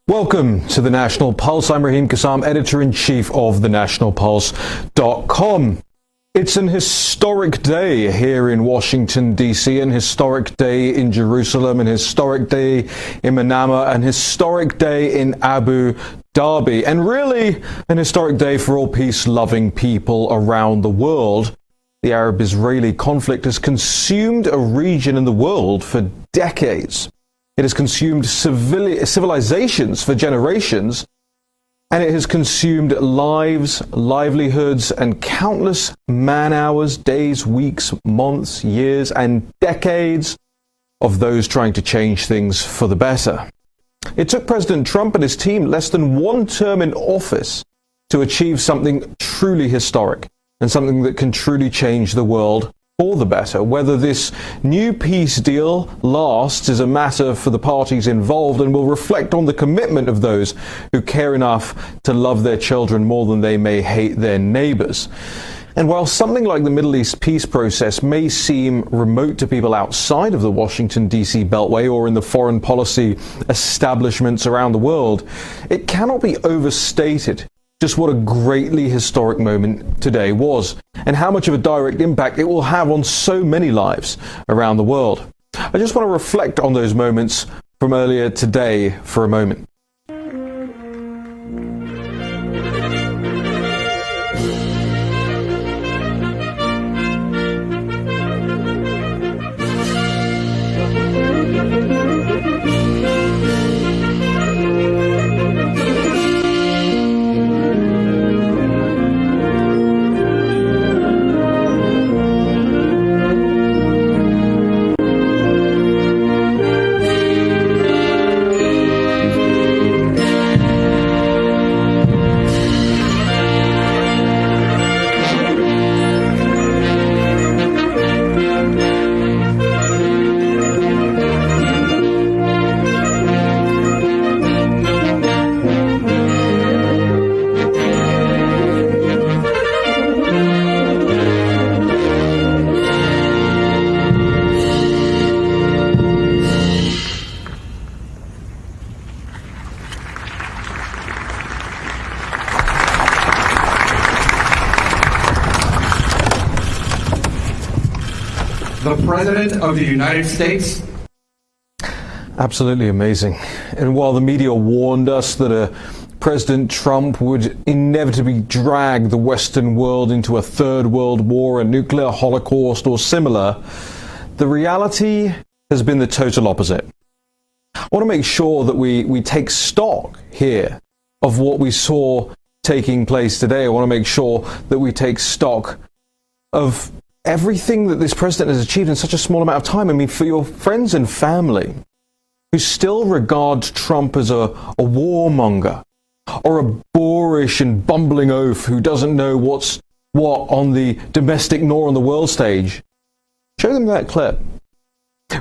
Welcome to the National Pulse. I'm Raheem Kassam, editor-in-chief of thenationalpulse.com. It's an historic day here in Washington, D.C., an historic day in Jerusalem, an historic day in Manama, an historic day in Abu Dhabi, and really an historic day for all peace-loving people around the world. The Arab-Israeli conflict has consumed a region in the world for decades. It has consumed civilizations for generations, and it has consumed lives, livelihoods, and countless man-hours, days, weeks, months, years, and decades of those trying to change things for the better. It took President Trump and his team less than one term in office to achieve something truly historic and something that can truly change the world for the better. Whether this new peace deal lasts is a matter for the parties involved and will reflect on the commitment of those who care enough to love their children more than they may hate their neighbors. And while something like the Middle East peace process may seem remote to people outside of the Washington, D.C. Beltway or in the foreign policy establishments around the world, it cannot be overstated just what a greatly historic moment today was, and how much of a direct impact it will have on so many lives around the world. I just want to reflect on those moments from earlier today for a moment. The President of the United States. Absolutely amazing. And while the media warned us that President Trump would inevitably drag the Western world into a third world war, a nuclear holocaust or similar, the reality has been the total opposite. I want to make sure that we take stock here of what we saw taking place today. I want to make sure that we take stock of everything that this president has achieved in such a small amount of time. I mean, for your friends and family who still regard Trump as a warmonger or a boorish and bumbling oaf who doesn't know what's what on the domestic nor on the world stage, show them that clip.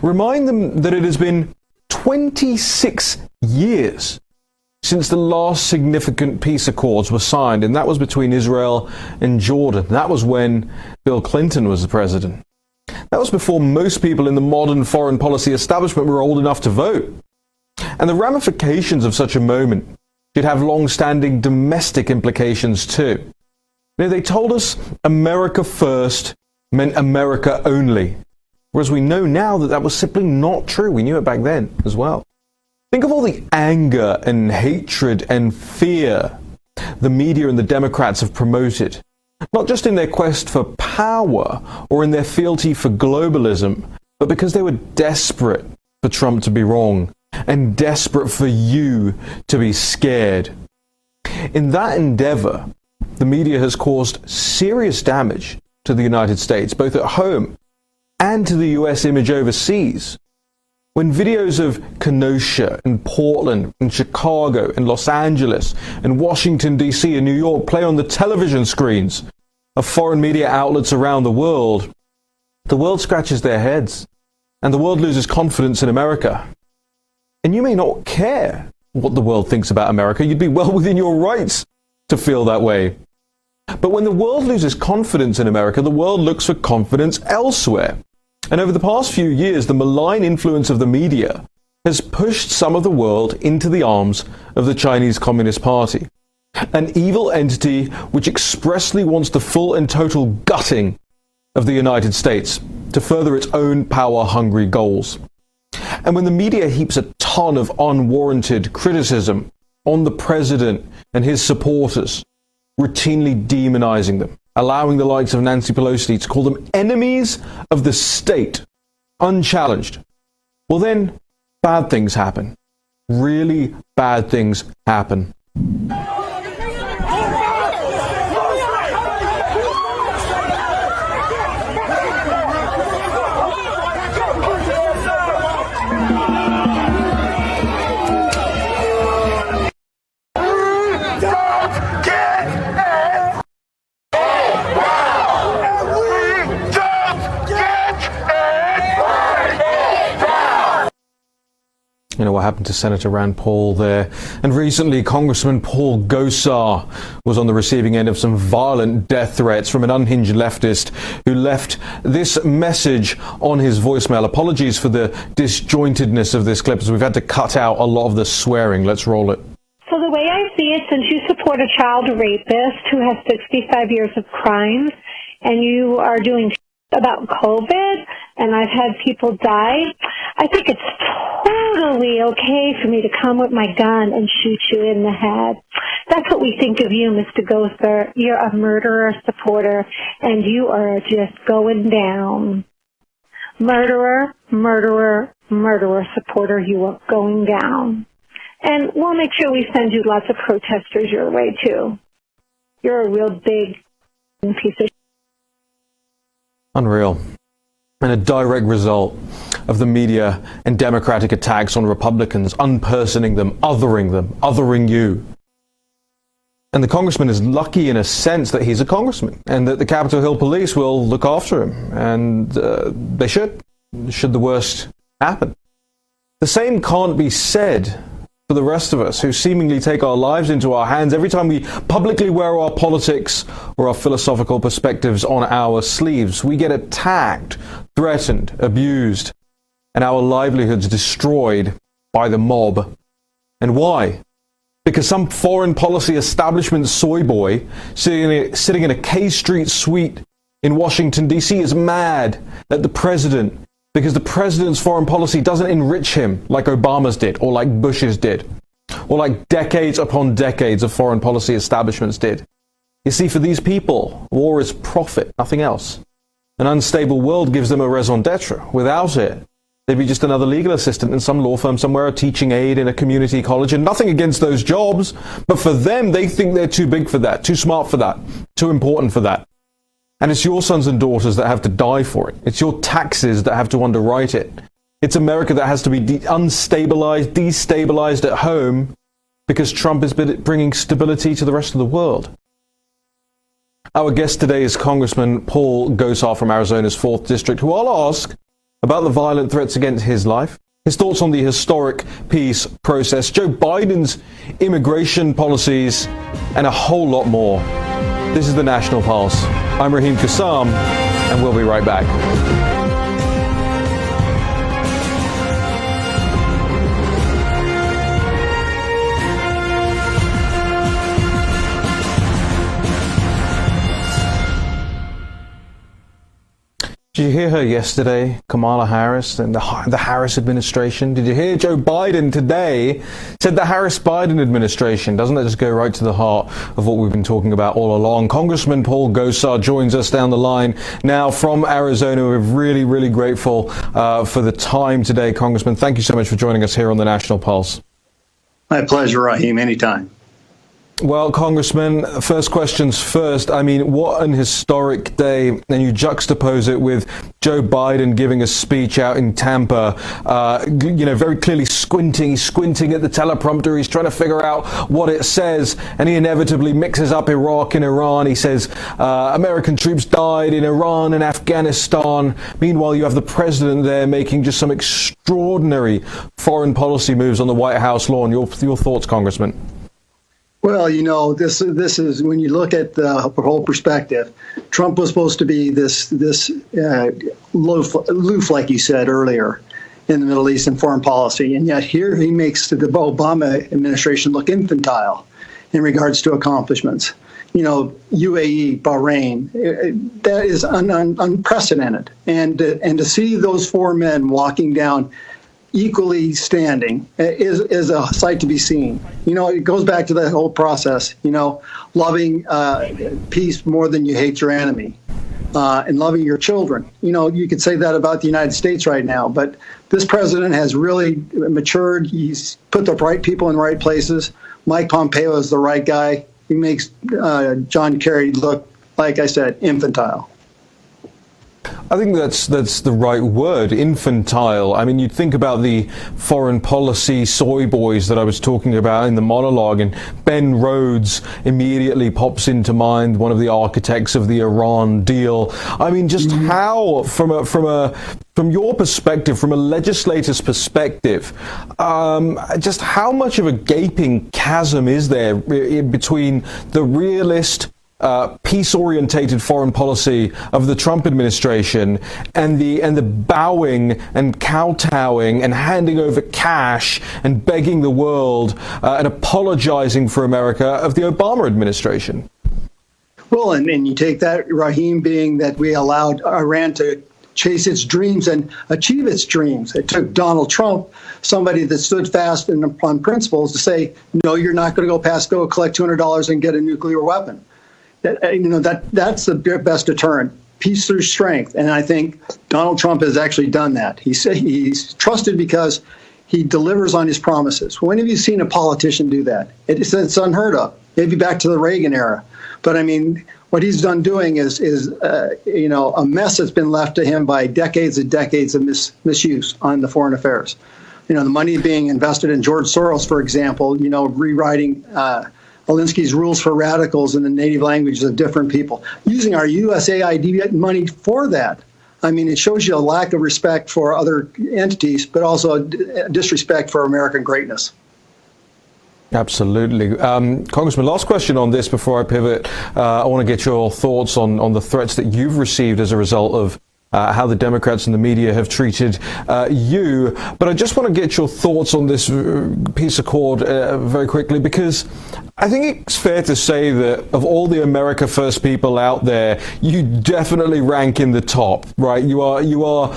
Remind them that it has been 26 years since the last significant peace accords were signed, and that was between Israel and Jordan. That was when Bill Clinton was the president. That was before most people in the modern foreign policy establishment were old enough to vote. And the ramifications of such a moment should have long-standing domestic implications too. You know, they told us America first meant America only, whereas we know now that that was simply not true. We knew it back then as well. Think of all the anger and hatred and fear the media and the Democrats have promoted, not just in their quest for power or in their fealty for globalism, but because they were desperate for Trump to be wrong and desperate for you to be scared. In that endeavor, the media has caused serious damage to the United States, both at home and to the US image overseas. When videos of Kenosha and Portland and Chicago and Los Angeles and Washington, D.C. and New York play on the television screens of foreign media outlets around the world scratches their heads and the world loses confidence in America. And you may not care what the world thinks about America. You'd be well within your rights to feel that way. But when the world loses confidence in America, the world looks for confidence elsewhere. And over the past few years, the malign influence of the media has pushed some of the world into the arms of the Chinese Communist Party, an evil entity which expressly wants the full and total gutting of the United States to further its own power-hungry goals. And when the media heaps a ton of unwarranted criticism on the president and his supporters, routinely demonizing them, allowing the likes of Nancy Pelosi to call them enemies of the state, unchallenged, well then, bad things happen. Really bad things happen. You know what happened to Senator Rand Paul there. And recently, Congressman Paul Gosar was on the receiving end of some violent death threats from an unhinged leftist who left this message on his voicemail. Apologies for the disjointedness of this clip, as we've had to cut out a lot of the swearing. Let's roll it. So the way I see it, since you support a child rapist who has 65 years of crimes, and you are doing about COVID, and I've had people die, I think it's totally okay for me to come with my gun and shoot you in the head. That's what we think of you, Mr. Gosar. You're a murderer supporter, and you are just going down. Murderer, murderer, murderer supporter, you are going down. And we'll make sure we send you lots of protesters your way, too. You're a real big piece of Unreal. And a direct result of the media and Democratic attacks on Republicans, unpersoning them, othering you. And the congressman is lucky in a sense that he's a congressman and that the Capitol Hill police will look after him. And they should the worst happen. The same can't be said for the rest of us who seemingly take our lives into our hands every time we publicly wear our politics or our philosophical perspectives on our sleeves. We get attacked, threatened, abused, and our livelihoods destroyed by the mob. And why? Because some foreign policy establishment soy boy sitting in a K Street suite in Washington, D.C. is mad at the president because the president's foreign policy doesn't enrich him like Obama's did, or like Bush's did, or like decades upon decades of foreign policy establishments did. You see, for these people, war is profit, nothing else. An unstable world gives them a raison d'etre. Without it, they'd be just another legal assistant in some law firm somewhere, a teaching aide in a community college, and nothing against those jobs. But for them, they think they're too big for that, too smart for that, too important for that. And it's your sons and daughters that have to die for it. It's your taxes that have to underwrite it. It's America that has to be destabilized at home because Trump is bringing stability to the rest of the world. Our guest today is Congressman Paul Gosar from Arizona's 4th District, who I'll ask about the violent threats against his life, his thoughts on the historic peace process, Joe Biden's immigration policies, and a whole lot more. This is the National Pulse. I'm Raheem Kassam, and we'll be right back. Did you hear her yesterday, Kamala Harris and the Harris administration? Did you hear Joe Biden today said the Harris-Biden administration? Doesn't that just go right to the heart of what we've been talking about all along? Congressman Paul Gosar joins us down the line now from Arizona. We're really, really grateful for the time today, Congressman. Thank you so much for joining us here on the National Pulse. My pleasure, Raheem. Anytime. Well, Congressman, first questions first. I mean, what an historic day. And you juxtapose it with Joe Biden giving a speech out in Tampa, very clearly squinting at the teleprompter. He's trying to figure out what it says. And he inevitably mixes up Iraq and Iran. He says American troops died in Iran and Afghanistan. Meanwhile, you have the president there making just some extraordinary foreign policy moves on the White House lawn. Your thoughts, Congressman? Well, this is when you look at the whole perspective. Trump was supposed to be this aloof, like you said earlier, in the Middle East and foreign policy, and yet here he makes the Obama administration look infantile in regards to accomplishments. UAE, Bahrain, that is unprecedented, and to see those four men walking down equally standing is a sight to be seen. It goes back to that whole process, loving peace more than you hate your enemy, and loving your children. You could say that about the United States right now, but this president has really matured. He's put the right people in the right places. Mike Pompeo is the right guy. He makes John Kerry look, like I said, infantile. I think that's the right word, infantile. I mean, you'd think about the foreign policy soy boys that I was talking about in the monologue, and Ben Rhodes immediately pops into mind, one of the architects of the Iran deal. I mean, just how, from your perspective, from a legislator's perspective, just how much of a gaping chasm is there between the realist, peace-orientated foreign policy of the Trump administration and the bowing and kowtowing and handing over cash and begging the world and apologizing for America of the Obama administration? Well, and you take that, Raheem, being that we allowed Iran to chase its dreams and achieve its dreams. It took Donald Trump, somebody that stood fast on principles, to say, no, you're not going to go collect $200 and get a nuclear weapon. That's the best deterrent, peace through strength. And I think Donald Trump has actually done that. He's trusted because he delivers on his promises. When have you seen a politician do that? It's unheard of. Maybe back to the Reagan era. But I mean, what he's done doing is a mess that's been left to him by decades and decades of misuse on the foreign affairs. The money being invested in George Soros, for example, rewriting Alinsky's rules for radicals in the native languages of different people, using our USAID money for that. I mean, it shows you a lack of respect for other entities, but also a disrespect for American greatness. Absolutely. Congressman, last question on this before I pivot. I want to get your thoughts on the threats that you've received as a result of how the Democrats and the media have treated you. But I just want to get your thoughts on this peace accord very quickly, because I think it's fair to say that of all the America First people out there, you definitely rank in the top, right? You are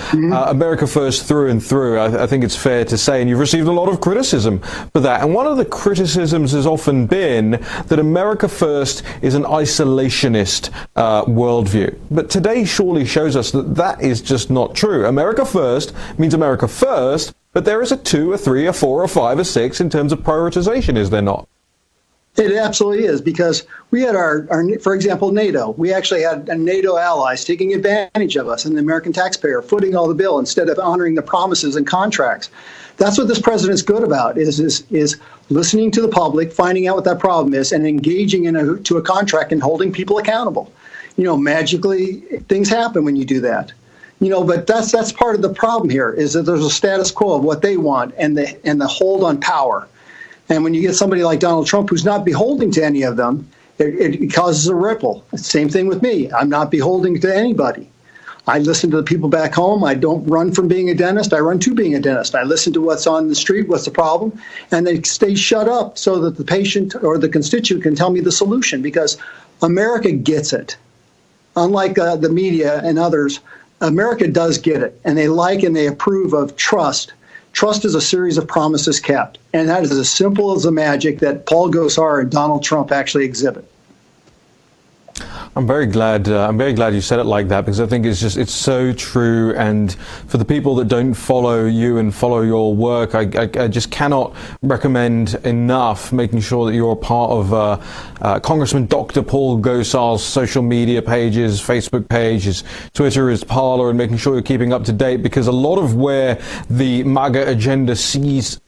America First through and through. I think it's fair to say, and you've received a lot of criticism for that. And one of the criticisms has often been that America First is an isolationist worldview. But today surely shows us that that is just not true. America First means America First, but there is a 2, a 3, a 4, a 5, a 6 in terms of prioritization, is there not? It absolutely is, because we had for example, NATO. We actually had NATO allies taking advantage of us and the American taxpayer footing all the bill instead of honoring the promises and contracts. That's what this president's good about, is listening to the public, finding out what that problem is, and engaging to a contract and holding people accountable. Magically, things happen when you do that. But that's part of the problem here, is that there's a status quo of what they want and the hold on power. And when you get somebody like Donald Trump who's not beholden to any of them, it causes a ripple. Same thing with me. I'm not beholden to anybody. I listen to the people back home. I don't run from being a dentist. I run to being a dentist. I listen to what's on the street, what's the problem, and they stay shut up so that the patient or the constituent can tell me the solution, because America gets it. Unlike the media and others, America does get it, and they like and they approve of trust. Trust is a series of promises kept, and that is as simple as the magic that Paul Gosar and Donald Trump actually exhibit. I'm very glad you said it like that, because I think it's so true. And for the people that don't follow you and follow your work, I just cannot recommend enough making sure that you're a part of Congressman Dr. Paul Gosar's social media pages, Facebook page, his Twitter, his Parler, and making sure you're keeping up to date, because a lot of where the MAGA agenda sees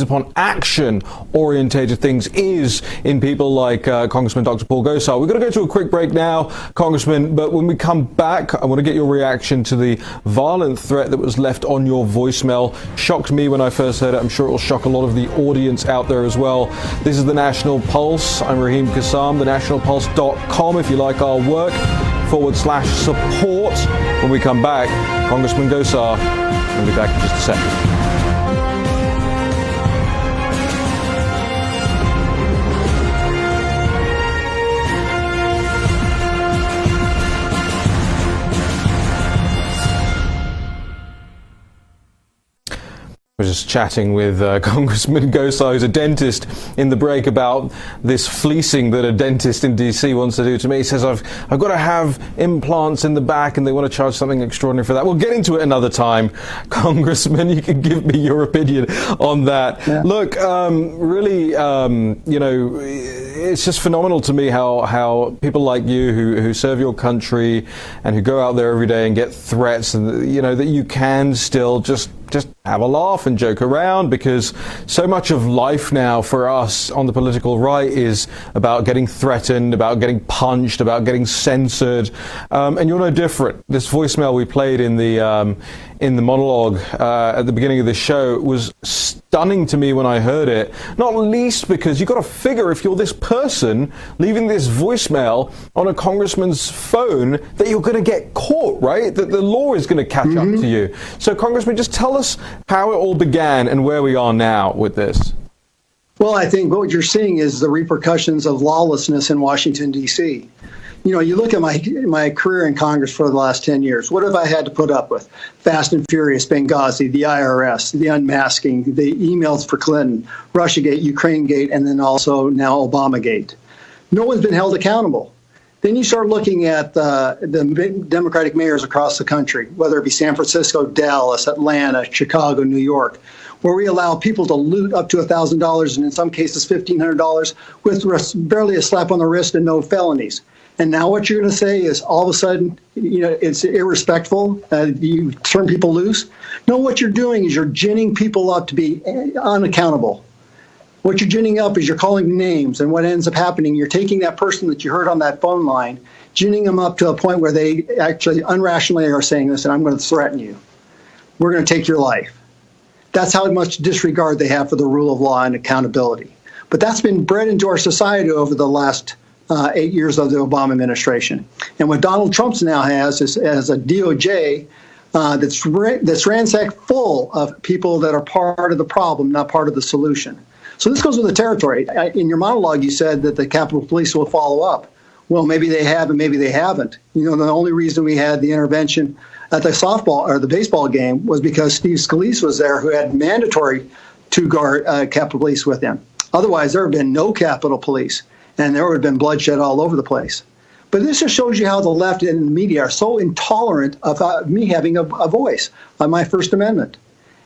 upon action-orientated things is in people like Congressman Dr. Paul Gosar. We've got to go to a quick break now, Congressman, but when we come back, I want to get your reaction to the violent threat that was left on your voicemail. Shocked me when I first heard it. I'm sure it will shock a lot of the audience out there as well. This is the National Pulse. I'm Raheem Kassam, thenationalpulse.com if you like our work, /support. When we come back, Congressman Gosar. We'll be back in just a second. I was just chatting with Congressman Gosar, who's a dentist, in the break about this fleecing that a dentist in DC wants to do to me. He says, I've got to have implants in the back and they want to charge something extraordinary for that. We'll get into it another time. Congressman, you can give me your opinion on that. Yeah. Look, really, it's just phenomenal to me how people like you who serve your country and who go out there every day and get threats, and that you can still just have a laugh and joke around, because so much of life now for us on the political right is about getting threatened, about getting punched, about getting censored, and you're no different. This voicemail we played in the monologue at the beginning of the show was stunning to me when I heard it, not least because you've got to figure, if you're this person leaving this voicemail on a congressman's phone, that you're going to get caught, right? That the law is going to catch up to you. So, Congressman, just tell us how it all began and where we are now with this. Well, I think what you're seeing is the repercussions of lawlessness in Washington, D.C. You look at my career in Congress for the last 10 years. What have I had to put up with? Fast and Furious, Benghazi, the IRS, the unmasking, the emails for Clinton, Russiagate, Ukrainegate, and then also now Obamagate. No one's been held accountable. Then you start looking at the Democratic mayors across the country, whether it be San Francisco, Dallas, Atlanta, Chicago, New York, where we allow people to loot up to $1,000 and in some cases $1,500 with barely a slap on the wrist and no felonies. And now what you're going to say is all of a sudden, it's irrespectful. You turn people loose. No, what you're doing is you're ginning people up to be unaccountable. What you're ginning up is you're calling names, and what ends up happening, you're taking that person that you heard on that phone line, ginning them up to a point where they actually unrationally are saying, listen, I'm going to threaten you. We're going to take your life. That's how much disregard they have for the rule of law and accountability. But that's been bred into our society over the last 8 years of the Obama administration. And what Donald Trump now has is a DOJ that's ransacked full of people that are part of the problem, not part of the solution. So this goes with the territory. In your monologue, you said that the Capitol Police will follow up. Well, maybe they have and maybe they haven't. The only reason we had the intervention at the softball or the baseball game was because Steve Scalise was there, who had mandatory two-guard Capitol Police with him. Otherwise, there would have been no Capitol Police, and there would have been bloodshed all over the place. But this just shows you how the left and the media are so intolerant of me having a voice on my First Amendment.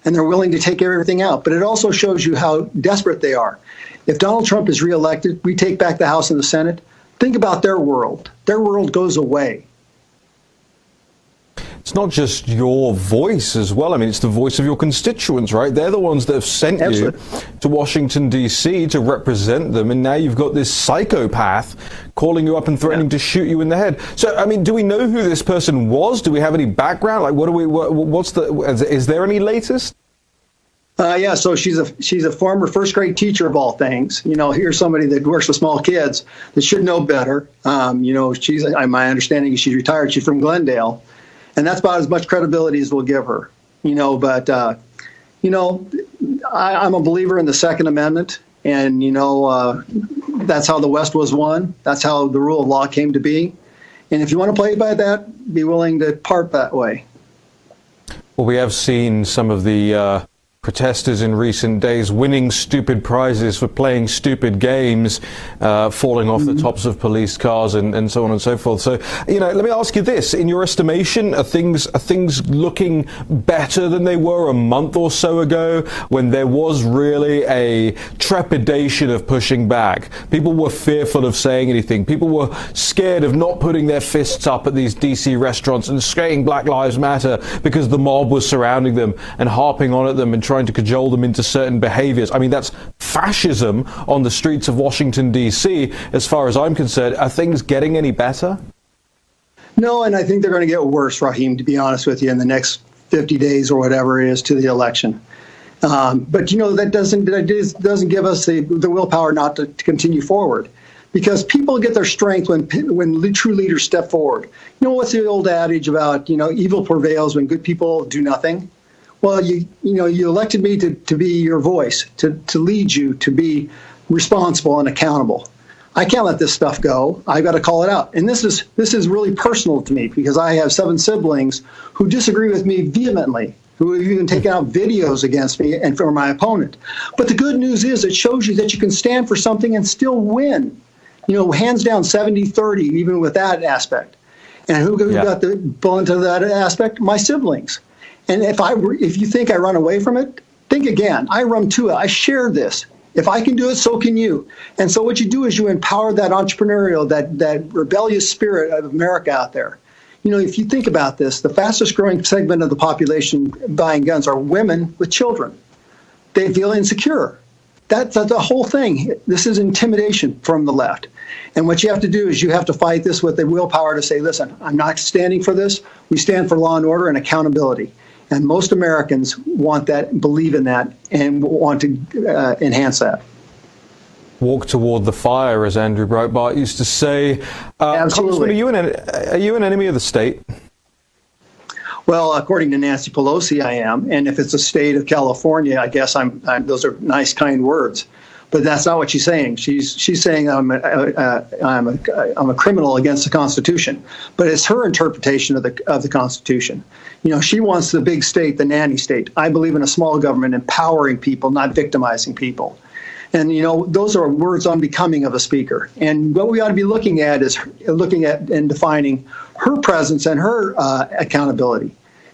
And they're willing to take everything out. But it also shows you how desperate they are. If Donald Trump is reelected, we take back the House and the Senate. Think about their world. Their world goes away. It's not just your voice as well. I mean, it's the voice of your constituents, right? They're the ones that have sent you to Washington, D.C. to represent them. And now you've got this psychopath calling you up and threatening to shoot you in the head. So, I mean, do we know who this person was? Do we have any background? Like, is there any latest? Yeah, so she's a former first grade teacher of all things. Here's somebody that works with small kids that should know better. My understanding is she's retired. She's from Glendale. And that's about as much credibility as we'll give her, But, I'm a believer in the Second Amendment, and, that's how the West was won. That's how the rule of law came to be. And if you want to play by that, be willing to part that way. Well, we have seen some of the protesters in recent days winning stupid prizes for playing stupid games, falling off the tops of police cars and so on and so forth. So, let me ask you this. In your estimation, are things looking better than they were a month or so ago when there was really a trepidation of pushing back? People were fearful of saying anything. People were scared of not putting their fists up at these DC restaurants and saying Black Lives Matter because the mob was surrounding them and harping on at them and trying to cajole them into certain behaviors. I mean, that's fascism on the streets of Washington, D.C., as far as I'm concerned. Are things getting any better? No, and I think they're going to get worse, Raheem, to be honest with you, in the next 50 days or whatever it is to the election. But, that doesn't give us the willpower not to continue forward. Because people get their strength when true leaders step forward. What's the old adage about, evil prevails when good people do nothing? Well, you elected me to be your voice, to lead you, to be responsible and accountable. I can't let this stuff go. I've got to call it out. And this is really personal to me because I have 7 siblings who disagree with me vehemently, who have even taken out videos against me and for my opponent. But the good news is it shows you that you can stand for something and still win. Hands down 70-30, even with that aspect. And who got the bull into that aspect? My siblings. And if you think I run away from it, think again. I run to it. I share this. If I can do it, so can you. And so what you do is you empower that entrepreneurial, that rebellious spirit of America out there. If you think about this, the fastest growing segment of the population buying guns are women with children. They feel insecure. That's the whole thing. This is intimidation from the left. And what you have to do is you have to fight this with the willpower to say, listen, I'm not standing for this. We stand for law and order and accountability. And most Americans want that, believe in that, and want to enhance that. Walk toward the fire, as Andrew Breitbart used to say. Absolutely. Congressman, are you an enemy of the state? Well, according to Nancy Pelosi, I am. And if it's a state of California, I guess those are nice, kind words. But that's not what she's saying. She's saying I'm a criminal against the Constitution. But it's her interpretation of the Constitution. She wants the big state, the nanny state. I believe in a small government, empowering people, not victimizing people. And those are words unbecoming of a speaker. And what we ought to be looking at is looking at and defining her presence and her accountability.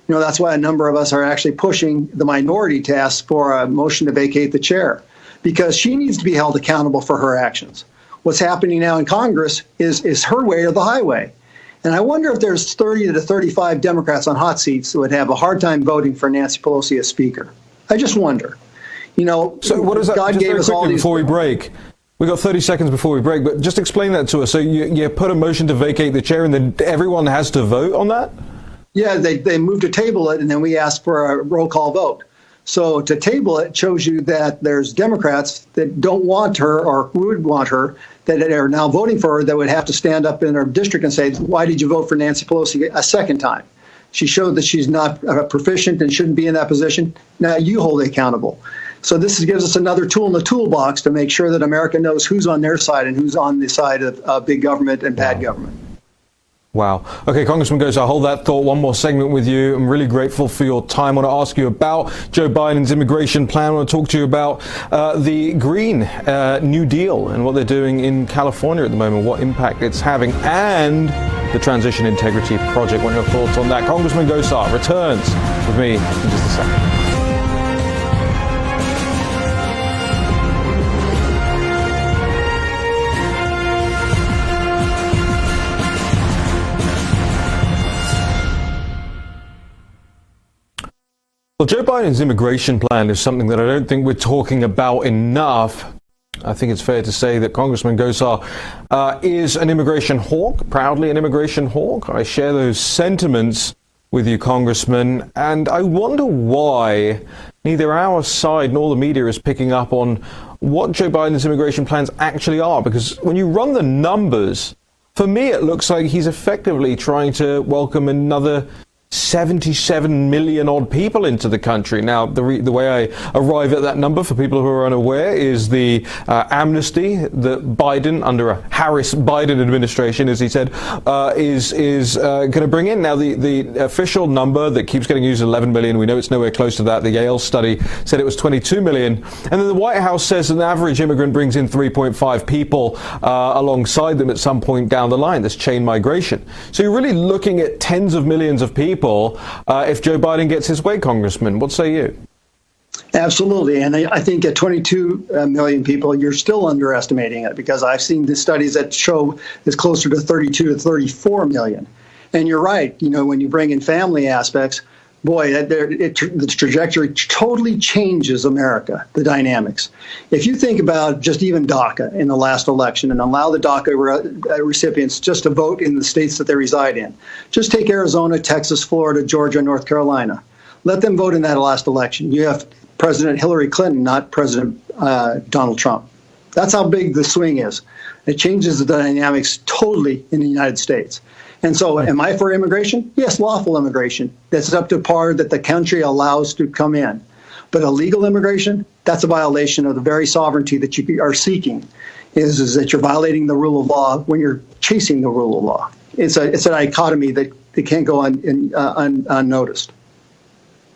That's why a number of us are actually pushing the minority to ask for a motion to vacate the chair, because she needs to be held accountable for her actions. What's happening now in Congress is her way or the highway. And I wonder if there's 30 to 35 Democrats on hot seats that would have a hard time voting for Nancy Pelosi as Speaker. I just wonder. So what is that? God just gave us all these. Before we break, we got 30 seconds before we break, but just explain that to us. So you put a motion to vacate the chair, and then everyone has to vote on that? Yeah, they moved to table it, and then we asked for a roll call vote. So to table it shows you that there's Democrats that don't want her or would want her, that are now voting for her, that would have to stand up in her district and say, why did you vote for Nancy Pelosi a second time? She showed that she's not proficient and shouldn't be in that position. Now you hold it accountable. So this gives us another tool in the toolbox to make sure that America knows who's on their side and who's on the side of big government and bad government. Wow. Okay, Congressman Kassam, I'll hold that thought. One more segment with you. I'm really grateful for your time. I want to ask you about Joe Biden's immigration plan. I want to talk to you about the Green New Deal and what they're doing in California at the moment, what impact it's having, and the Transition Integrity Project. What are your thoughts on that? Congressman Kassam returns with me in just a second. Well, Joe Biden's immigration plan is something that I don't think we're talking about enough. I think it's fair to say that Congressman Kassam is an immigration hawk, proudly an immigration hawk. I share those sentiments with you, Congressman, and I wonder why neither our side nor the media is picking up on what Joe Biden's immigration plans actually are, because when you run the numbers, for me it looks like he's effectively trying to welcome another 77 million odd people into the country. Now, the way I arrive at that number for people who are unaware is the amnesty that Biden, under a Harris-Biden administration, as he said, is going to bring in. Now, the official number that keeps getting used is 11 million. We know it's nowhere close to that. The Yale study said it was 22 million. And then the White House says an average immigrant brings in 3.5 people alongside them at some point down the line. That's chain migration. So you're really looking at tens of millions of people if Joe Biden gets his way, Congressman. What say you? Absolutely. And I think at 22 million people, you're still underestimating it, because I've seen the studies that show it's closer to 32 to 34 million. And you're right. You know, when you bring in family aspects, boy, the trajectory totally changes America, the dynamics. If you think about just even DACA in the last election and allow the DACA recipients just to vote in the states that they reside in, just take Arizona, Texas, Florida, Georgia, North Carolina. Let them vote in that last election. You have President Hillary Clinton, not President Donald Trump. That's how big the swing is. It changes the dynamics totally in the United States. And so am I for immigration? Yes, lawful immigration. That's up to par that the country allows to come in. But illegal immigration, that's a violation of the very sovereignty that you are seeking, is that you're violating the rule of law when you're chasing the rule of law. It's a dichotomy that can't go unnoticed.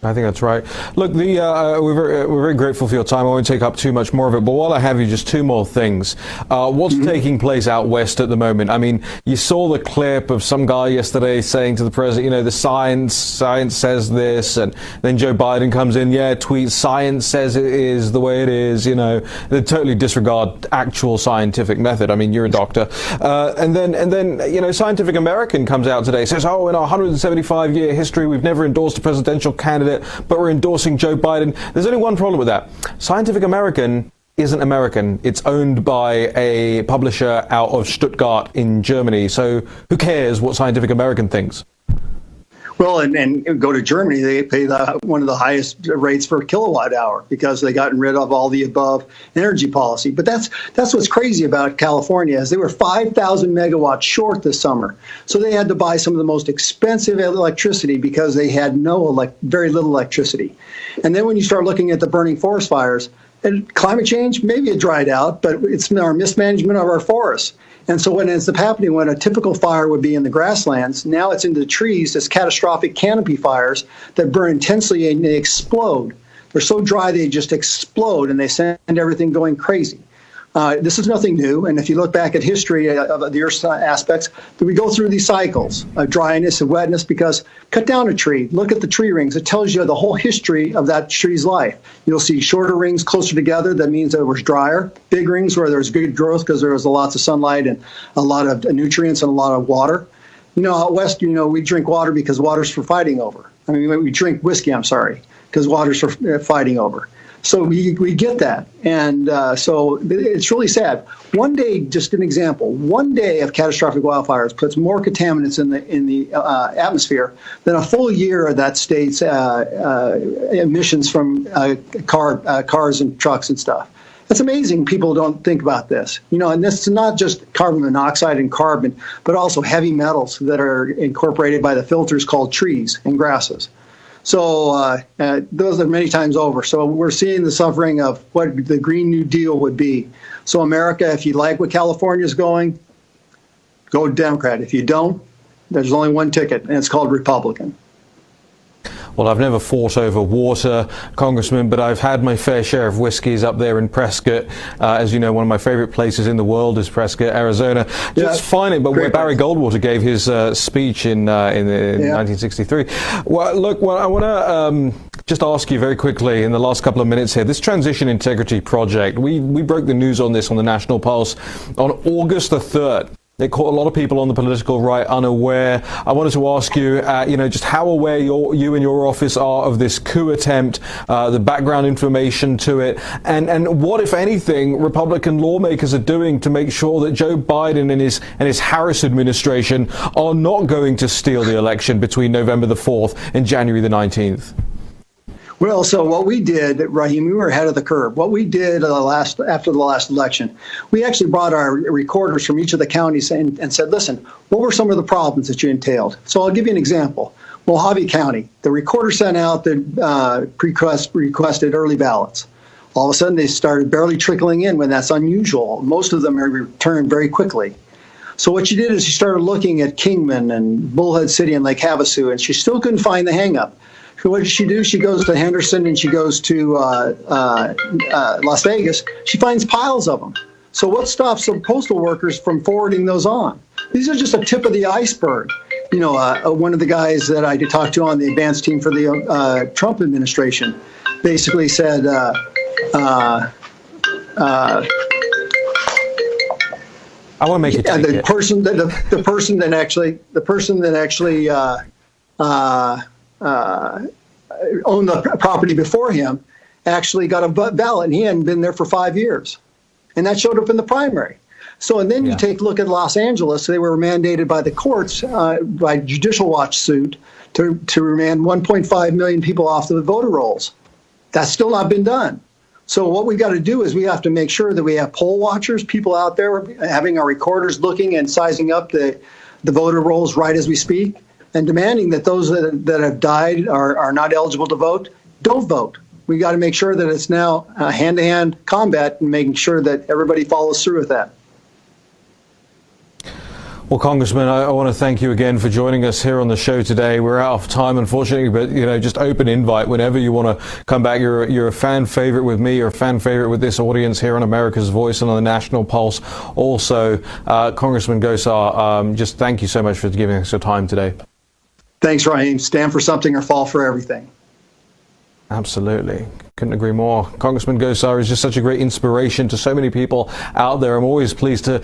I think that's right. Look, we're very grateful for your time. I won't take up too much more of it, but while I have you, just two more things. What's taking place out west at the moment? I mean, you saw the clip of some guy yesterday saying to the president, you know, the science says this, and then Joe Biden comes in, tweets, science says it is the way it is, you know. They totally disregard actual scientific method. I mean, you're a doctor. And then, you know, Scientific American comes out today, says, oh, in our 175-year history, we've never endorsed a presidential candidate, but we're endorsing Joe Biden. There's only one problem with that. Scientific American isn't American. It's owned by a publisher out of Stuttgart in Germany. So who cares what Scientific American thinks? Well, and go to Germany, they pay one of the highest rates for a kilowatt hour because they gotten rid of all the above energy policy. But that's what's crazy about California is they were 5,000 megawatts short this summer. So they had to buy some of the most expensive electricity because they had very little electricity. And then when you start looking at the burning forest fires, and climate change, maybe it dried out, but it's our mismanagement of our forests. And so what ends up happening when a typical fire would be in the grasslands, now it's into the trees, this catastrophic canopy fires that burn intensely and they explode. They're so dry they just explode and they send everything going crazy. This is nothing new. And if you look back at history of the Earth's aspects, we go through these cycles of dryness and wetness because cut down a tree, look at the tree rings. It tells you the whole history of that tree's life. You'll see shorter rings closer together. That means that it was drier. Big rings where there's good growth because there was lots of sunlight and a lot of nutrients and a lot of water. You know, out west, you know, we drink water because water's for fighting over. I mean, we drink whiskey, because water's for fighting over. So we get that. And so it's really sad. One day, just an example, one day of catastrophic wildfires puts more contaminants in the atmosphere than a full year of that state's emissions from cars and trucks and stuff. It's amazing people don't think about this. You know, and this is not just carbon monoxide and carbon, but also heavy metals that are incorporated by the filters called trees and grasses. So those are many times over. So we're seeing the suffering of what the Green New Deal would be. So America, if you like what California is going, go Democrat. If you don't, there's only one ticket, and it's called Republican. Well, I've never fought over water, Congressman, but I've had my fair share of whiskeys up there in Prescott. As you know, one of my favorite places in the world is Prescott, Arizona. Just finding, but where Barry Goldwater gave his speech in 1963. Well, look, I want to just ask you very quickly in the last couple of minutes here, this Transition Integrity Project, we broke the news on this on the National Pulse on August the 3rd. It caught a lot of people on the political right unaware. I wanted to ask you, just how aware you and your office are of this coup attempt, the background information to it, and what, if anything, Republican lawmakers are doing to make sure that Joe Biden and his Harris administration are not going to steal the election between November the 4th and January the 19th. Well, so what we did, Raheem, we were ahead of the curve. What we did after the last election, we actually brought our recorders from each of the counties and said, listen, what were some of the problems that you entailed? So I'll give you an example. Mojave County, the recorder sent out the requested early ballots. All of a sudden, they started barely trickling in when that's unusual. Most of them are returned very quickly. So what she did is she started looking at Kingman and Bullhead City and Lake Havasu, and she still couldn't find the hangup. So what did she do? She goes to Henderson and she goes to Las Vegas. She finds piles of them. So what stops the postal workers from forwarding those on? These are just a tip of the iceberg. You know, one of the guys that I talked to on the advance team for the Trump administration basically said, I want to make it. The person that actually owned the property before him actually got a ballot, and he hadn't been there for 5 years, and that showed up in the primary. So, and then you take a look at Los Angeles. They were mandated by the courts, by Judicial Watch suit, to remand 1.5 million people off the voter rolls. That's still not been done. So what we've got to do is we have to make sure that we have poll watchers, people out there having our recorders looking and sizing up the voter rolls right as we speak, and demanding that those that have died are not eligible to vote, don't vote. We got to make sure that it's now hand-to-hand combat and making sure that everybody follows through with that. Well, Congressman, I want to thank you again for joining us here on the show today. We're out of time, unfortunately, but, you know, just open invite whenever you want to come back. You're a fan favorite with me. You're a fan favorite with this audience here on America's Voice and on the National Pulse. Also, Congressman Gosar, just thank you so much for giving us your time today. Thanks, Raheem. Stand for something or fall for everything. Absolutely. Couldn't agree more. Congressman Gosar is just such a great inspiration to so many people out there. I'm always pleased to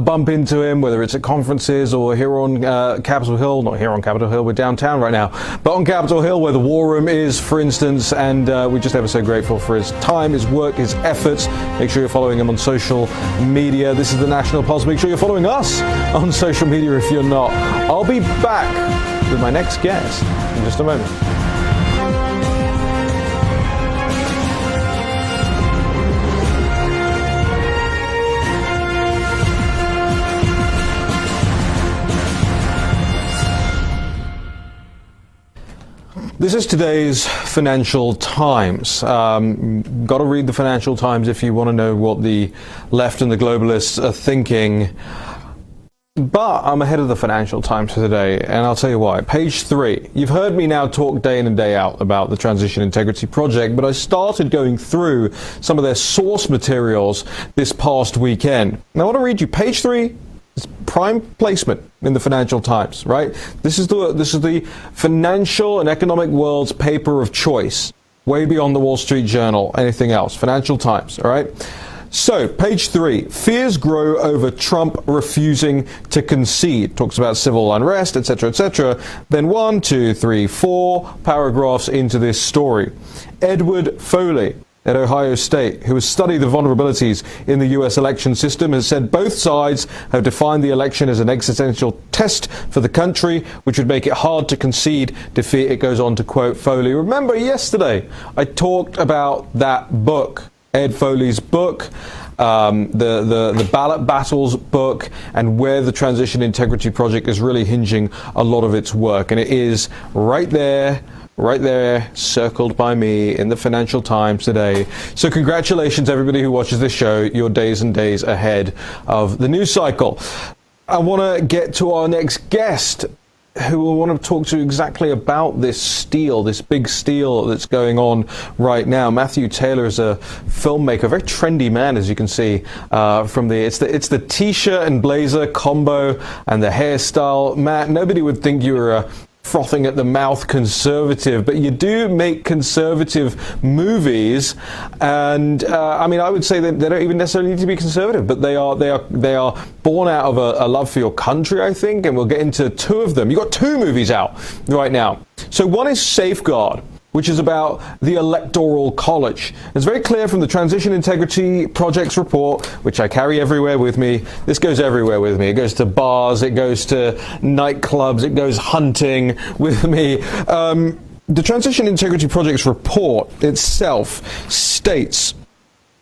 bump into him, whether it's at conferences or here on Capitol Hill. Not here on Capitol Hill, we're downtown right now, but on Capitol Hill where the War Room is, for instance, and we're just ever so grateful for his time, his work, his efforts. Make sure you're following him on social media. This is the National Pulse. Make sure you're following us on social media if you're not. I'll be back with my next guest in just a moment. This is today's Financial Times. Got to read the Financial Times if you want to know what the left and the globalists are thinking. But I'm ahead of the Financial Times for today, and I'll tell you why. Page 3. You've heard me now talk day in and day out about the Transition Integrity Project, but I started going through some of their source materials this past weekend. Now I want to read you page 3. It's prime placement in the Financial Times, right? This is the financial and economic world's paper of choice, way beyond the Wall Street Journal, anything else. Financial Times, all right? So, page 3, fears grow over Trump refusing to concede. Talks about civil unrest, etc., etc. Then 1, 2, 3, 4 paragraphs into this story. Edward Foley at Ohio State, who has studied the vulnerabilities in the U.S. election system, has said both sides have defined the election as an existential test for the country, which would make it hard to concede defeat. It goes on to quote Foley. Remember yesterday, I talked about that book, Ed Foley's book, the Ballot Battles book, and where the Transition Integrity Project is really hinging a lot of its work. And it is right there, circled by me in the Financial Times today. So congratulations, everybody who watches this show. You're days and days ahead of the news cycle. I want to get to our next guest, who will want to talk to exactly about this steal, this big steal that's going on right now. Matthew Taylor is a filmmaker, a very trendy man, as you can see from it's the t-shirt and blazer combo and the hairstyle. Matt, nobody would think you were a frothing at the mouth conservative, but you do make conservative movies, and I mean, I would say that they don't even necessarily need to be conservative, but they are born out of a love for your country, I think, and we'll get into 2 of them. You've got 2 movies out right now. So one is Safeguard, which is about the Electoral College. It's very clear from the Transition Integrity Project's report, which I carry everywhere with me. This goes everywhere with me. It goes to bars, it goes to nightclubs, it goes hunting with me. The Transition Integrity Project's report itself states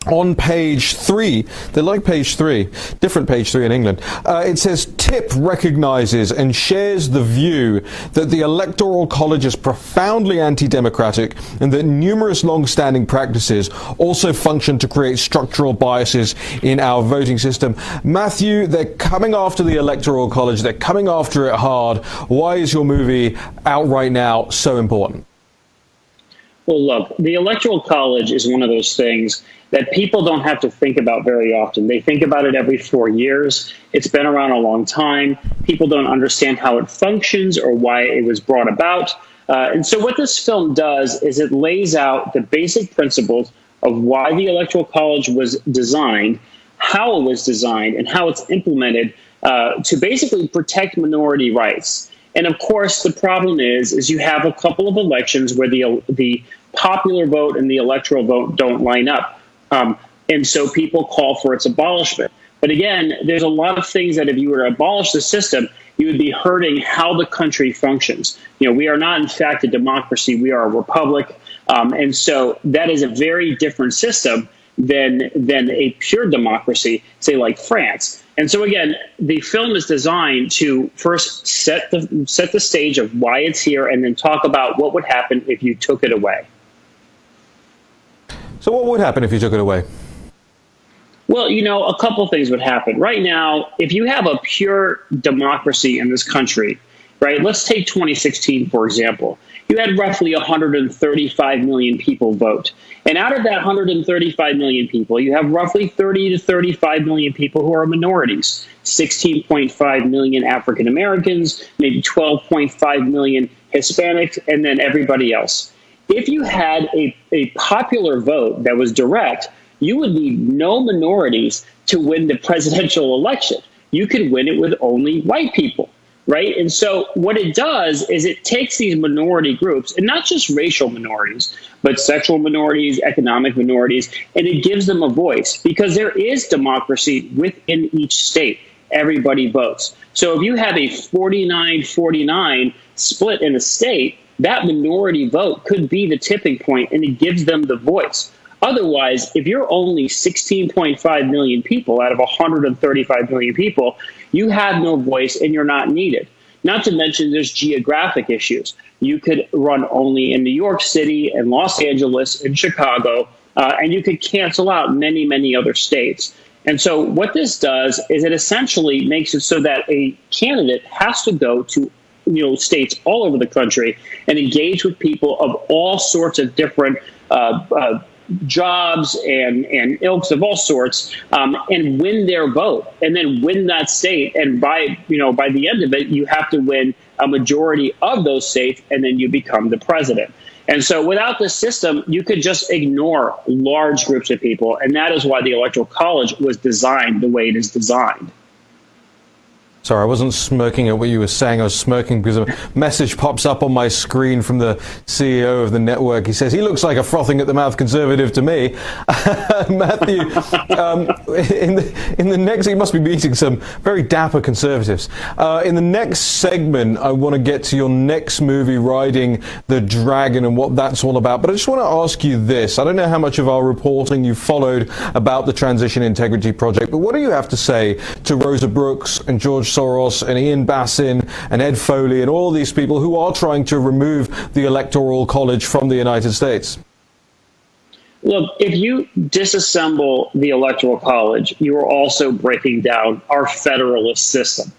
on page 3, they like page 3, different page 3 in England, it says, TIP recognizes and shares the view that the Electoral College is profoundly anti-democratic and that numerous long-standing practices also function to create structural biases in our voting system. Matthew, they're coming after the Electoral College, they're coming after it hard. Why is your movie out right now so important? Well, look, the Electoral College is one of those things that people don't have to think about very often. They think about it every 4 years. It's been around a long time. People don't understand how it functions or why it was brought about. And so what this film does is it lays out the basic principles of why the Electoral College was designed, how it was designed, and how it's implemented to basically protect minority rights. And of course, the problem is you have a couple of elections where the popular vote and the electoral vote don't line up. And so people call for its abolishment. But again, there's a lot of things that if you were to abolish the system, you would be hurting how the country functions. You know, we are not, in fact, a democracy. We are a republic. And so that is a very different system than a pure democracy, say like France. And so again, the film is designed to first set the stage of why it's here and then talk about what would happen if you took it away. So what would happen if you took it away? Well, you know, a couple things would happen. Right now, if you have a pure democracy in this country, right, let's take 2016, for example. You had roughly 135 million people vote. And out of that 135 million people, you have roughly 30 to 35 million people who are minorities, 16.5 million African Americans, maybe 12.5 million Hispanics, and then everybody else. If you had a popular vote that was direct, you would need no minorities to win the presidential election. You could win it with only white people. Right. And so what it does is it takes these minority groups, and not just racial minorities, but sexual minorities, economic minorities, and it gives them a voice because there is democracy within each state. Everybody votes. So if you have a 49-49 split in a state, that minority vote could be the tipping point, and it gives them the voice. Otherwise, if you're only 16.5 million people out of 135 million people, you have no voice and you're not needed. Not to mention there's geographic issues. You could run only in New York City and Los Angeles and Chicago, and you could cancel out many, many other states. And so what this does is it essentially makes it so that a candidate has to go to states all over the country and engage with people of all sorts of different jobs and ilks of all sorts, and win their vote, and then win that state. And by the end of it, you have to win a majority of those states, and then you become the president. And so without this system, you could just ignore large groups of people. And that is why the Electoral College was designed the way it is designed. Sorry, I wasn't smirking at what you were saying. I was smirking because a message pops up on my screen from the CEO of the network. He says, he looks like a frothing at the mouth conservative to me. Matthew, in the next, he must be meeting some very dapper conservatives. In the next segment, I want to get to your next movie, Riding the Dragon, and what that's all about. But I just want to ask you this. I don't know how much of our reporting you followed about the Transition Integrity Project, but what do you have to say to Rosa Brooks and George Soros and Ian Bassin and Ed Foley and all of these people who are trying to remove the Electoral College from the United States? Look, if you disassemble the Electoral College, you are also breaking down our federalist system,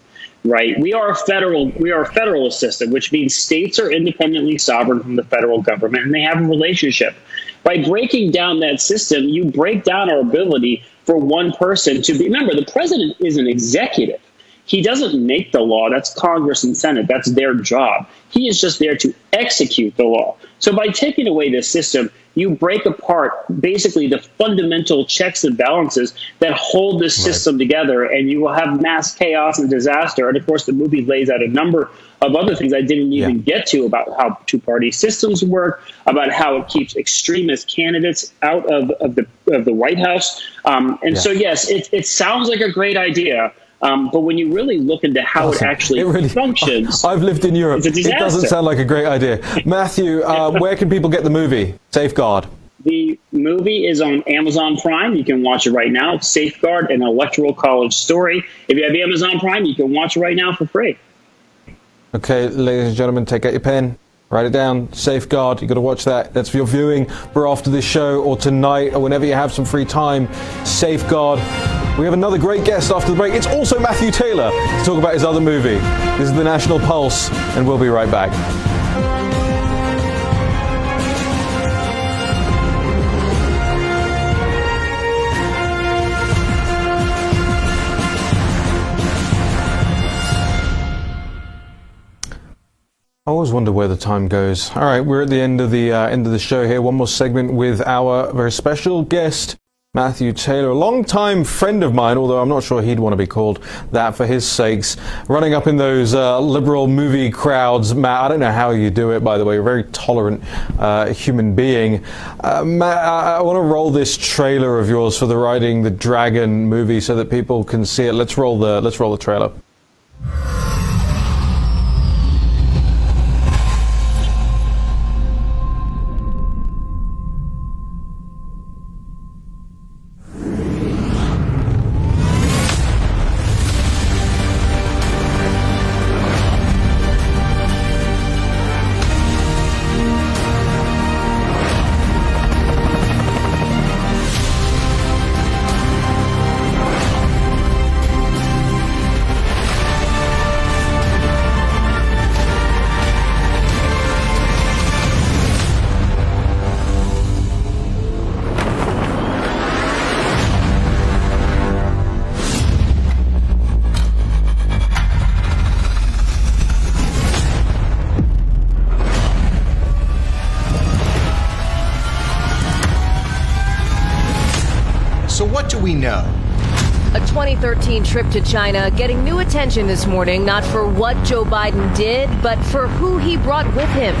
right? We are a federalist system, which means states are independently sovereign from the federal government, and they have a relationship. By breaking down that system, you break down our ability for one person to be. Remember, the president is an executive. He doesn't make the law. That's Congress and Senate. That's their job. He is just there to execute the law. So by taking away this system, you break apart basically the fundamental checks and balances that hold this system together, and you will have mass chaos and disaster. And of course, the movie lays out a number of other things I didn't even get to about how two-party systems work, about how it keeps extremist candidates out of the White House. So, yes, it sounds like a great idea. But when you really look into how it actually functions, I've lived in Europe. It's a disaster. It doesn't sound like a great idea. Matthew, where can people get the movie? Safeguard. The movie is on Amazon Prime. You can watch it right now. Safeguard, an Electoral College story. If you have Amazon Prime, you can watch it right now for free. Okay, ladies and gentlemen, take out your pen. Write it down. Safeguard. You've got to watch that. That's for your viewing for after this show or tonight or whenever you have some free time. Safeguard. We have another great guest after the break. It's also Matthew Taylor to talk about his other movie. This is The National Pulse, and we'll be right back. I always wonder where the time goes. All right, we're at the end of the show here. One more segment with our very special guest, Matthew Taylor, a long-time friend of mine, although I'm not sure he'd want to be called that for his sakes. Running up in those liberal movie crowds. Matt, I don't know how you do it, by the way. You're a very tolerant human being. Matt, I want to roll this trailer of yours for the Riding the Dragon movie so that people can see it. Let's roll the trailer. So what do we know? A 2013 trip to China getting new attention this morning, not for what Joe Biden did, but for who he brought with him.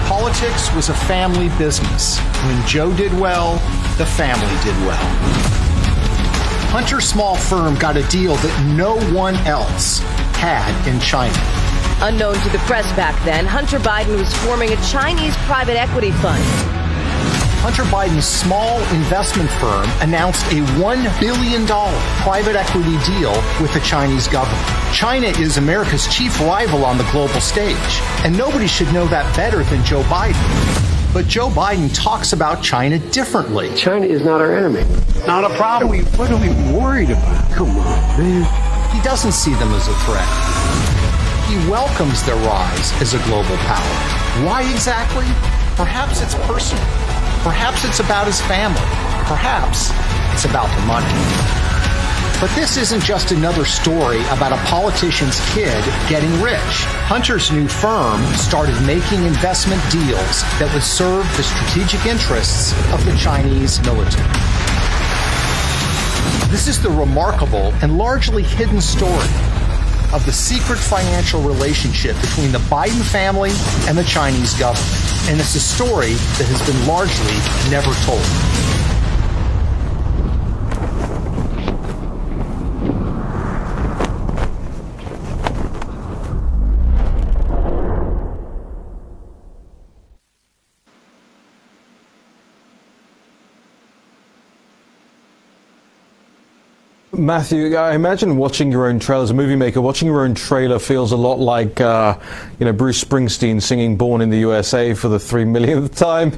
Politics was a family business. When Joe did well, the family did well. Hunter's small firm got a deal that no one else had in China. Unknown to the press back then, Hunter Biden was forming a Chinese private equity fund. Hunter Biden's small investment firm announced a $1 billion private equity deal with the Chinese government. China is America's chief rival on the global stage, and nobody should know that better than Joe Biden. But Joe Biden talks about China differently. China is not our enemy. Not a problem. What are we worried about? Come on, man. He doesn't see them as a threat. He welcomes their rise as a global power. Why exactly? Perhaps it's personal. Perhaps it's about his family. Perhaps it's about the money. But this isn't just another story about a politician's kid getting rich. Hunter's new firm started making investment deals that would serve the strategic interests of the Chinese military. This is the remarkable and largely hidden story of the secret financial relationship between the Biden family and the Chinese government. And it's a story that has been largely never told. Matthew, I imagine watching your own trailer as a movie maker, watching your own trailer feels a lot like, Bruce Springsteen singing Born in the USA for the 3 millionth time.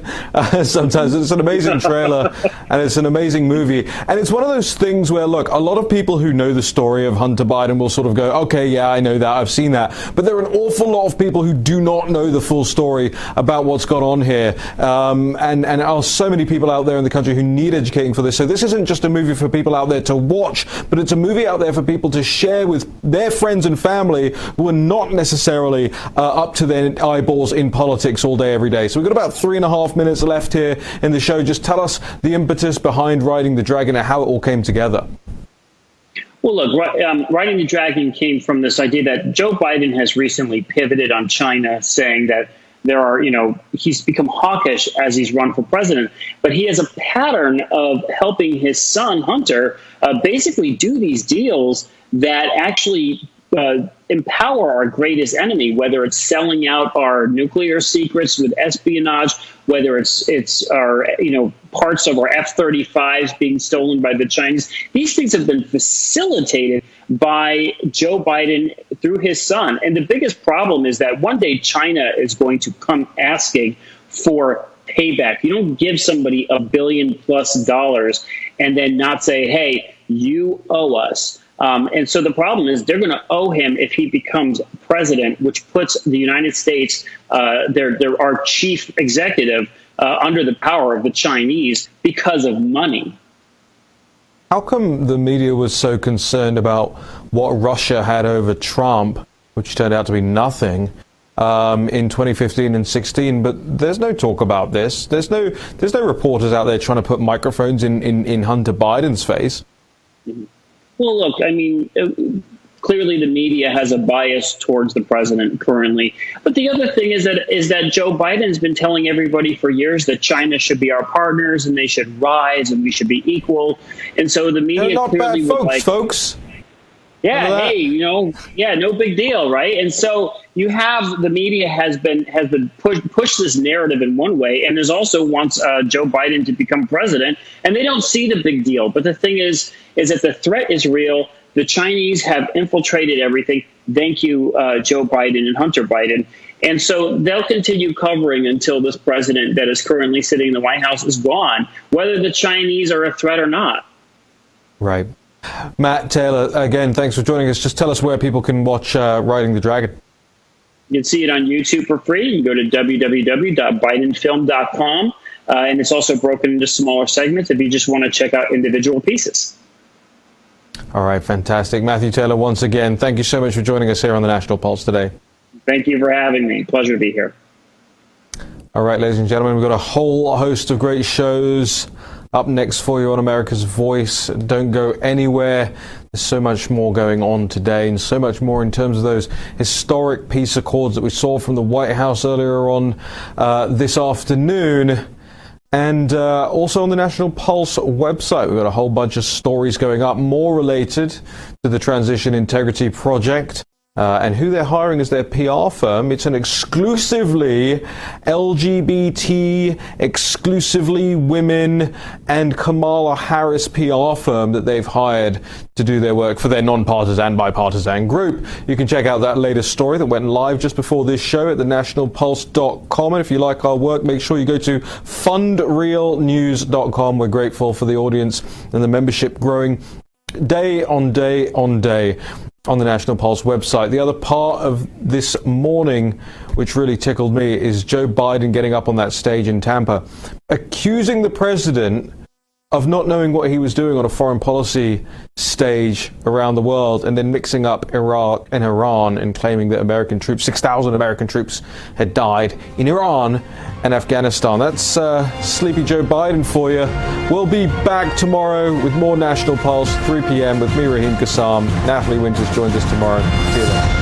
Sometimes it's an amazing trailer and it's an amazing movie. And it's one of those things where, look, a lot of people who know the story of Hunter Biden will sort of go, okay, yeah, I know that, I've seen that. But there are an awful lot of people who do not know the full story about what's gone on here. And there are so many people out there in the country who need educating for this. So this isn't just a movie for people out there to watch, but it's a movie out there for people to share with their friends and family who are not necessarily up to their eyeballs in politics all day, every day. So we've got about 3.5 minutes left here in the show. Just tell us the impetus behind Riding the Dragon and how it all came together. Well, look, Riding the Dragon came from this idea that Joe Biden has recently pivoted on China, saying that there are, he's become hawkish as he's run for president, but he has a pattern of helping his son, Hunter, basically do these deals that actually empower our greatest enemy, whether it's selling out our nuclear secrets with espionage, whether it's our parts of our F-35s being stolen by the Chinese. These things have been facilitated by Joe Biden through his son. And the biggest problem is that one day China is going to come asking for payback. You don't give somebody $1 billion+ and then not say, hey, you owe us. And so the problem is they're going to owe him if he becomes president, which puts the United States, our chief executive, under the power of the Chinese because of money. How come the media was so concerned about what Russia had over Trump, which turned out to be nothing, in 2015 and 16? But there's no talk about this. There's no reporters out there trying to put microphones in Hunter Biden's face. Well, look, I mean, clearly the media has a bias towards the president currently. But the other thing is that Joe Biden's been telling everybody for years that China should be our partners and they should rise and we should be equal. And so the media clearly would like, folks. Yeah, hey, no big deal, right? And so you have the media has been pushed this narrative in one way, and there's also wants Joe Biden to become president, and they don't see the big deal. But the thing is that the threat is real. The Chinese have infiltrated everything. Thank you, Joe Biden and Hunter Biden. And so they'll continue covering until this president that is currently sitting in the White House is gone, whether the Chinese are a threat or not. Right. Matt Taylor, again, thanks for joining us. Just tell us where people can watch Riding the Dragon. You can see it on YouTube for free. You can go to www.bidenfilm.com. And it's also broken into smaller segments if you just want to check out individual pieces. All right, fantastic. Matthew Taylor, once again, thank you so much for joining us here on the National Pulse today. Thank you for having me. Pleasure to be here. All right, ladies and gentlemen, we've got a whole host of great shows up next for you on America's Voice. Don't go anywhere. There's so much more going on today, and so much more in terms of those historic peace accords that we saw from the White House earlier on this afternoon. And also on the National Pulse website, we've got a whole bunch of stories going up, more related to the Transition Integrity Project. And who they're hiring as their PR firm. It's an exclusively LGBT, exclusively women, and Kamala Harris PR firm that they've hired to do their work for their nonpartisan, bipartisan group. You can check out that latest story that went live just before this show at thenationalpulse.com. And if you like our work, make sure you go to fundrealnews.com. We're grateful for the audience and the membership growing day on day on day on the National Pulse website. The other part of this morning, which really tickled me, is Joe Biden getting up on that stage in Tampa, accusing the president of not knowing what he was doing on a foreign policy stage around the world, and then mixing up Iraq and Iran and claiming that American troops, 6,000 American troops, had died in Iran and Afghanistan. That's Sleepy Joe Biden for you. We'll be back tomorrow with more National Pulse, 3 p.m. with me, Raheem Kassam. Natalie Winters joins us tomorrow. See you then.